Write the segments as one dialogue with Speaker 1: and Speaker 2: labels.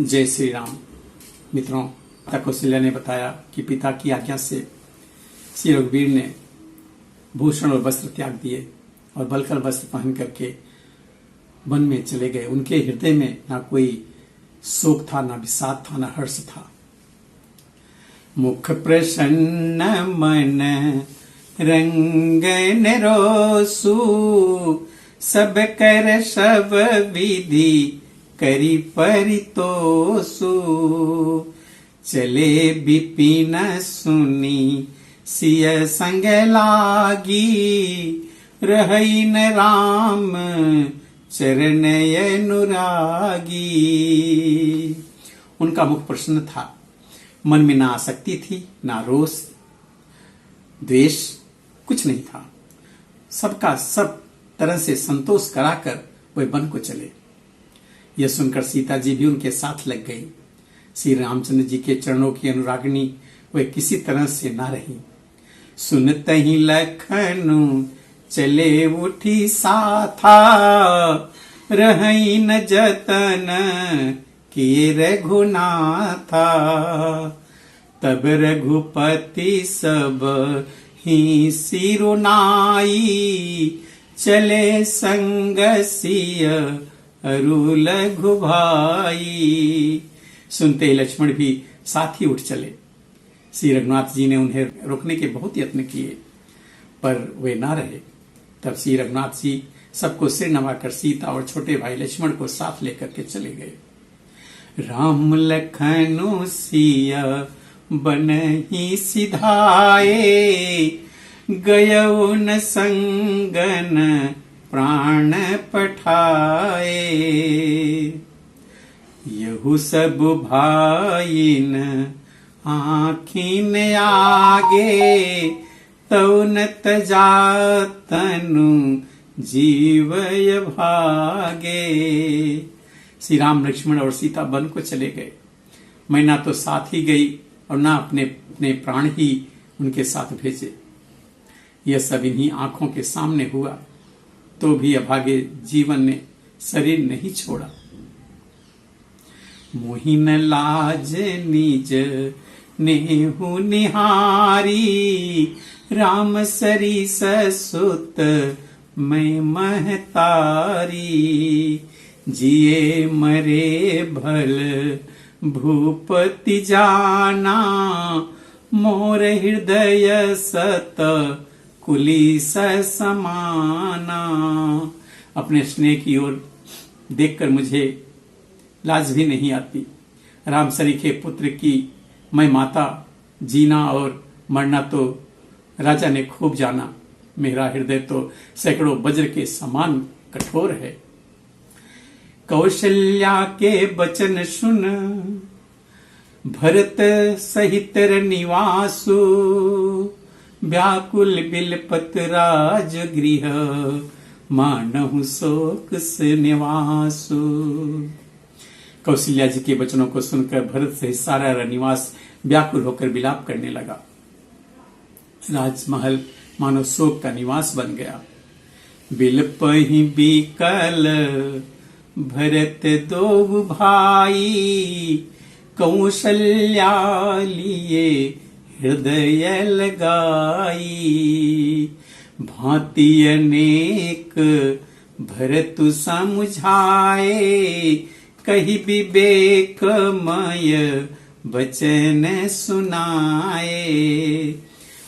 Speaker 1: जय श्री राम। मित्रों, माता कौशल्या ने बताया कि पिता की आज्ञा से श्री रघुवीर ने भूषण और वस्त्र त्याग दिए और बलकर वस्त्र पहन करके वन में चले गए। उनके हृदय में ना कोई शोक था, ना विषाद था, ना हर्ष था। मुख प्रसन्न मन रंगन रोसु, सब कर सब विधि करी परितोषु। चले विपिन सुनी सिय संग लागी, रहई न राम चरण अनुरागी। उनका मुख प्रसन्न था, मन में ना आसक्ति थी, ना रोष द्वेष, कुछ नहीं था। सबका सब तरह से संतोष कराकर वे वन को चले। यह सुनकर सीता जी भी उनके साथ लग गई। श्री रामचंद्र जी के चरणों की अनुरागिनी वे किसी तरह से ना रही। सुनते ही लखनऊ चले उठी साथा, रही न जतन किए रघुनाथा। तब रघुपति सब ही सिरुनाई, चले संग सिय अरु लघु भाई। सुनते ही लक्ष्मण भी साथ ही उठ चले। श्री रघुनाथ जी ने उन्हें रोकने के बहुत यत्न किए, पर वे ना रहे। तब श्री रघुनाथ जी सबको सिर नवाकर सीता और छोटे भाई लक्ष्मण को साथ लेकर के चले गए। राम लखनु सिया बनहि सिधाए, गयो न संगन प्राण पठाए। यहु सब भाईन आँखिन आगे, तौ न तजा तनु जीवय भागे। श्री राम लक्ष्मण और सीता वन को चले गए। मैं ना तो साथ ही गई और ना अपने प्राण ही उनके साथ भेजे। यह सब इन्हीं आंखों के सामने हुआ, तो भी अभागे जीवन ने शरीर नहीं छोड़ा। मोहिन लाज निज नेहु निहारी, राम सरीस सुत मैं महतारी। जिए मरे भल भूपति जाना, मोर हृदय सत कुलीस समाना। अपने स्नेह की ओर देखकर मुझे लाज भी नहीं आती। राम सरीखे पुत्र की मैं माता, जीना और मरना तो राजा ने खूब जाना। मेरा हृदय तो सैकड़ों वज्र के समान कठोर है। कौशल्या के वचन सुन, भरत सहित निवासु। व्याकुल बिलपत राज गृह, मानहु शोक से निवासु। कौशल्या जी के वचनों को सुनकर भरत से सारा रनिवास व्याकुल होकर विलाप करने लगा। राजमहल मानो शोक का निवास बन गया। बिलपहि बिकल भरत दो भाई, कौशल्या लिए हृदय लगाई। भांति अनेक भरतु समझाए, कही विवेकमय वचन सुनाए।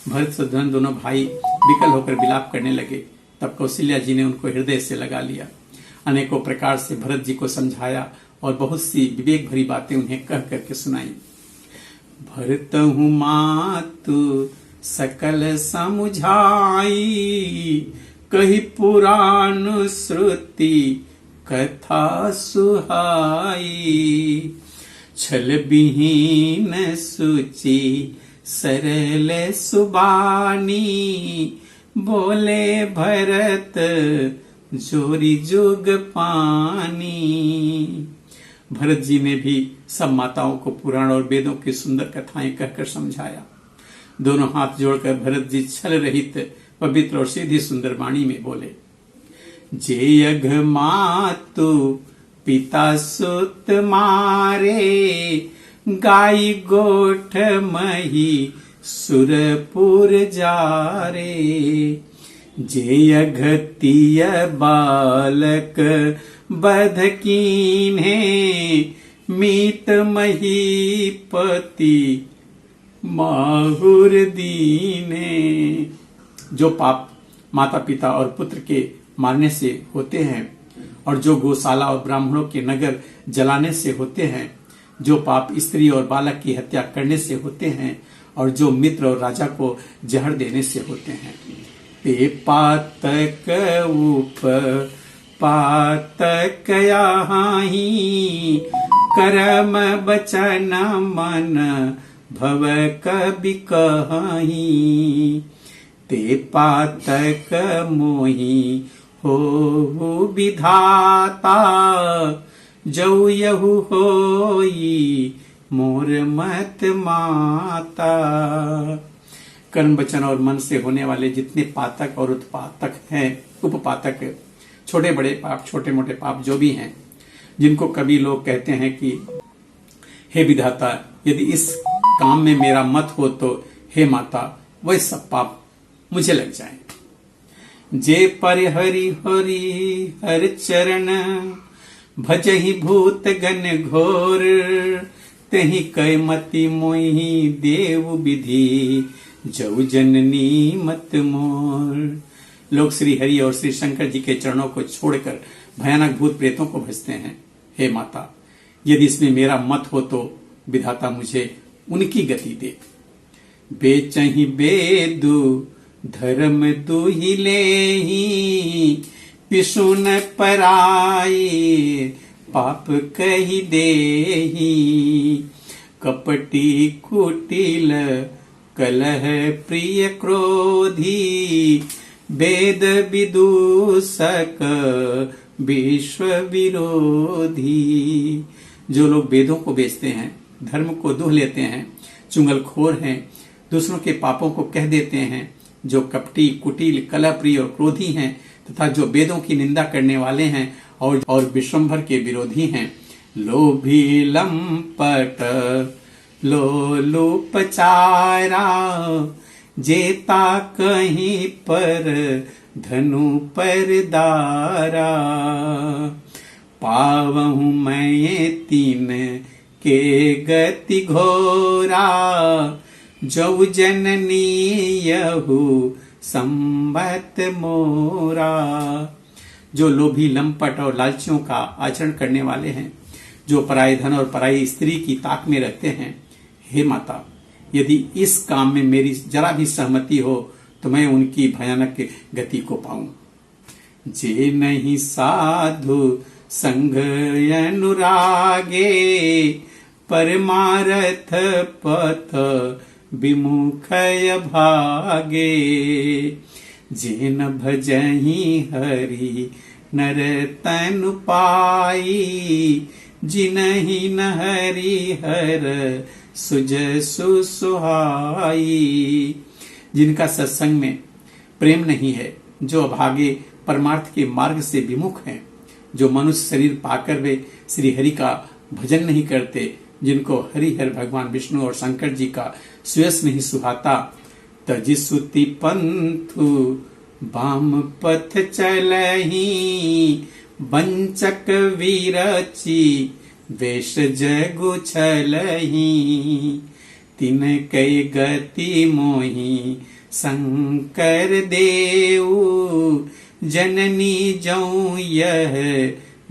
Speaker 1: भरत शत्रुघ्न दोनों भाई विकल होकर विलाप करने लगे। तब कौशल्या जी ने उनको हृदय से लगा लिया। अनेकों प्रकार से भरत जी को समझाया और बहुत सी विवेक भरी बातें उन्हें कह करके सुनाई। भरतहु मातु सकल समुझाई, कही पुराण श्रुति कथा सुहाई। छल विहीन सुचि सरल सुबानी, बोले भरत जोरी जुग पानी। भरत जी ने भी सब माताओं को पुराण और वेदों की सुंदर कथाएं कहकर समझाया। दोनों हाथ जोड़कर भरत जी छल रहित पवित्र और सीधी सुंदर वाणी में बोले। जे यघ मातु पिता सुत मारे, गाई गोठ मही सुरपुर जारे। जे अघतिय बालक बध कीन्हे, मीत महीपति माहुर दीने। जो पाप माता पिता और पुत्र के मारने से होते हैं, और जो गौशाला और ब्राह्मणों के नगर जलाने से होते हैं, जो पाप स्त्री और बालक की हत्या करने से होते हैं, और जो मित्र और राजा को जहर देने से होते हैं। पे पातक उप पातक याहि, कर्म बचन मन भव कबि कहि। ते पातक मोहि हो विधाता, जौ यहु होई मोर मत माता। कर्म वचन और मन से होने वाले जितने पातक और उत्पातक हैं, उपपातक, छोटे बड़े पाप, छोटे मोटे पाप जो भी हैं, जिनको कभी लोग कहते हैं कि हे विधाता, यदि इस काम में मेरा मत हो तो हे माता, वह सब पाप मुझे लग जाए। जे पर हरि हरि हर चरण, भजहि भूत गण घोर। तहि कै मति मोहि देव विधि, जौ जननी मत मोर। लोग श्री हरि और श्री शंकर जी के चरणों को छोड़कर भयानक भूत प्रेतों को भजते हैं। हे माता, यदि इसमें मेरा मत हो तो विधाता मुझे उनकी गति दे। बेचहि बेदु धर्म दुहि लेहि, पिसुन पराई पाप कहि देहि। कपटी कुटिल कलह प्रिय क्रोधी, वेद विदूषक विश्व विरोधी। जो लोग वेदों को बेचते हैं, धर्म को दुह लेते हैं, चुंगलखोर हैं, दूसरों के पापों को कह देते हैं, जो कपटी कुटिल कलहप्रिय और क्रोधी हैं, तथा जो वेदों की निंदा करने वाले हैं और विश्वंभर के विरोधी हैं। लोभी लंपट लोलुपचारा, जेता कहीं पर धनु पर दारा। पावहूं मैं तीन के गति घोरा, जौ जननी यहु संबत मोरा। जो लोभी लंपट और लालचियों का आचरण करने वाले हैं, जो पराये धन और पराई स्त्री की ताक में रहते हैं, हे माता, यदि इस काम में मेरी जरा भी सहमति हो तो मैं उनकी भयानक गति को पाऊं। जे नहीं साधु संग अनुरागे, परमारथ पथ विमुखय भागे। जे न भजहि हरि नर तनु पाई, जिनहि न हरि हर सुजसु सुहाई। जिनका सत्संग में प्रेम नहीं है, जो अभागे परमार्थ के मार्ग से विमुख हैं, जो मनुष्य शरीर पाकर वे श्री हरि का भजन नहीं करते, जिनको हरिहर भगवान विष्णु और शंकर जी का सुयस नहीं सुहाता। तजिसुति पंथु बाम पथ चलही, वंचक विरची वेश जगु छलही। तिन कई गति मोहि शंकर देव, जननी जौ यह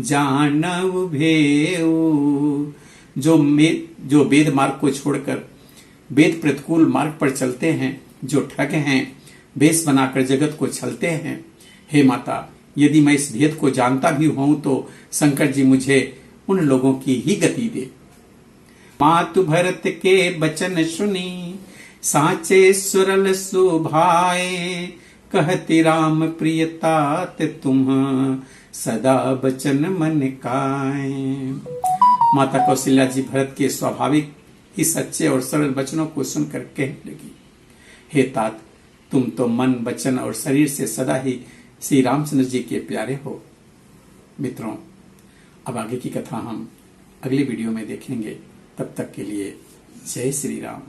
Speaker 1: जानव भेऊ। जो वेद मार्ग को छोड़कर वेद प्रतिकूल मार्ग पर चलते हैं, जो ठग हैं, वेश बनाकर जगत को छलते हैं, हे माता, यदि मैं इस भेद को जानता भी हूं तो शंकर जी मुझे उन लोगों की ही गति दे। मातु भरत के बचन सुनी, साचे सुरल सुभाए। कहती राम प्रियतात तुम, सदा बचन मन काए। माता कौशल्या जी भरत के स्वाभाविक ही सच्चे और सरल वचनों को सुनकर कहने लगी, हे तात, तुम तो मन, वचन और शरीर से सदा ही श्री रामचंद्र जी के प्यारे हो। मित्रों, अब आगे की कथा हम अगली वीडियो में देखेंगे। तब तक के लिए जय श्री राम।